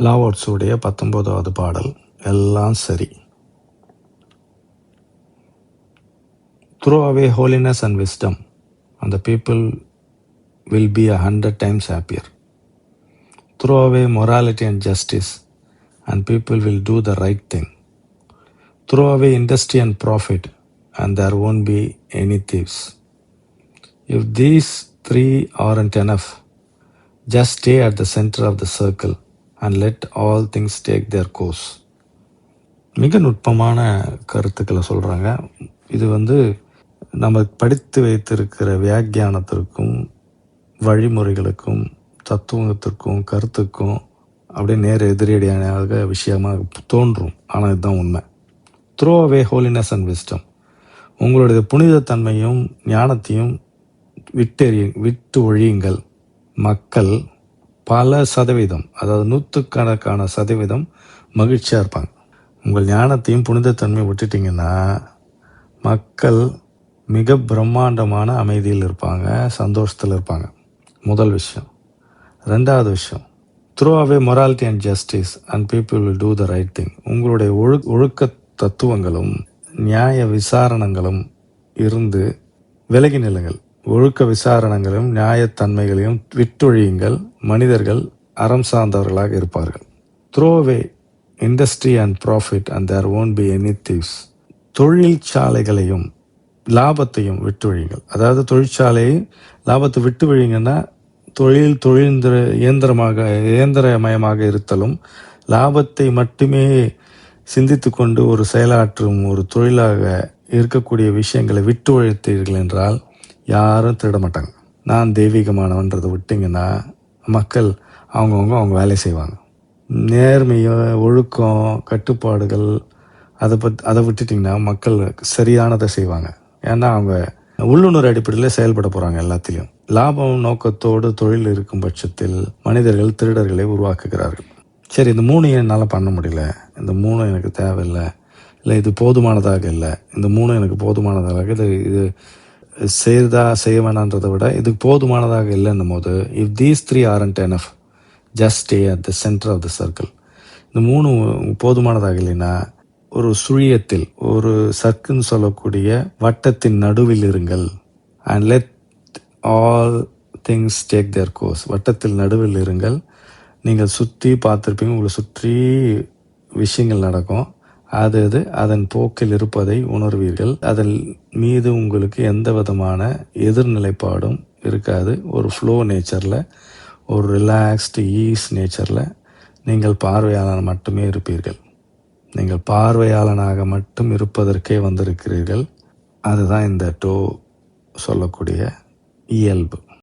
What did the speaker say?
லாவோட்ஸுடைய 19வது பாடல். எல்லாம் சரி. Throw away holiness and wisdom, and the people will be 100 times happier. Throw away morality and justice, and people will do the right thing. Throw away industry and profit, and there won't be any thieves. If these three aren't enough, just stay at the center of the circle and let all things take their course. மிக நுட்பமான கருத்துக்களை சொல்கிறாங்க. இது நம்ம படித்து வைத்திருக்கிற வியாக்கியானத்திற்கும் வழிமுறைகளுக்கும் தத்துவத்திற்கும் கருத்துக்கும் அப்படியே நேர எதிரடியான விஷயமாக தோன்றும். ஆனால் இதுதான் உண்மை. Throw away holiness and wisdom. உங்களுடைய புனிதத்தன்மையும் ஞானத்தையும் விட்டு ஒழியுங்கள். மக்கள் பல சதவீதம், அதாவது 100கணக்கான சதவீதம் மகிழ்ச்சியாக இருப்பாங்க. உங்கள் ஞானத்தையும் புனிதத்தன்மையும் விட்டுட்டிங்கன்னா மக்கள் மிக பிரம்மாண்டமான அமைதியில் இருப்பாங்க, சந்தோஷத்தில் இருப்பாங்க. முதல் விஷயம். ரெண்டாவது விஷயம், throw away morality and justice and people will do the right thing. உங்களுடைய ஒழுக்க தத்துவங்களும் நியாய விசாரணங்களும் இருந்து விலகி நில்லுங்கள். ஒழுக்க விசாரணங்களும் நியாயத்தன்மைகளையும் விட்டொழியுங்கள். மனிதர்கள் அறம் சார்ந்தவர்களாக இருப்பார்கள். Throw away industry and profit and there won't be any thieves. தொழிற்சாலைகளையும் லாபத்தையும் விட்டொழியுங்கள். அதாவது தொழிற்சாலையை லாபத்தை விட்டு ஒழிங்கன்னா இயந்திரமயமாக இருத்தலும் லாபத்தை மட்டுமே சிந்தித்து கொண்டு ஒரு செயலாற்றும் ஒரு தொழிலாக இருக்கக்கூடிய விஷயங்களை விட்டு ஒழித்தீர்கள் என்றால் யாரும் திருட மாட்டாங்க. நான் தெய்வீகமானவன்றதை விட்டிங்கன்னா மக்கள் அவங்க வேலையை செய்வாங்க. நேர்மையோ ஒழுக்கம் கட்டுப்பாடுகள் அதை விட்டுட்டிங்கன்னா மக்கள் சரியானதை செய்வாங்க. ஏன்னா அவங்க உள்ளுணர் அடிப்படையில் செயல்பட போகிறாங்க. எல்லாத்திலையும் லாபம் நோக்கத்தோடு தொழில் இருக்கும் பட்சத்தில் மனிதர்கள் திருடர்களை உருவாக்குகிறார்கள். சரி, இந்த 3 என்னால் பண்ண முடியல, இந்த 3 எனக்கு தேவையில்லை, இல்லை இது போதுமானதாக இல்லை, இந்த 3 எனக்கு போதுமானதாக இது செய்ய வேணான்றதை விட இது போதுமானதாக இல்லைன்னும் போது, if these 3 aren't enough, just stay at the center of the circle. இந்த 3 போதுமானதாக இல்லைன்னா ஒரு சுழியத்தில், ஒரு சர்க்குன்னு சொல்லக்கூடிய வட்டத்தின் நடுவில் இருங்கள். And let all things take their course. வட்டத்தில் நடுவில் இருங்கள். நீங்கள் சுற்றி பார்த்துருப்பீங்க, உங்களை சுற்றி விஷயங்கள் நடக்கும். அது அதன் போக்கில் இருப்பதை உணர்வீர்கள். அதன் மீது உங்களுக்கு எந்த விதமான எதிர்நிலைப்பாடும் இருக்காது. ஒரு ஃப்ளோ நேச்சரில், ஒரு ரிலாக்ஸ்டு ஈஸ் நேச்சரில் நீங்கள் பார்வையாளர் மட்டுமே இருப்பீர்கள். நீங்கள் பார்வையாளனாக மட்டும் இருப்பதற்கே வந்திருக்கிறீர்கள். அதுதான் இந்த டோ சொல்லக்கூடிய இயல்பு.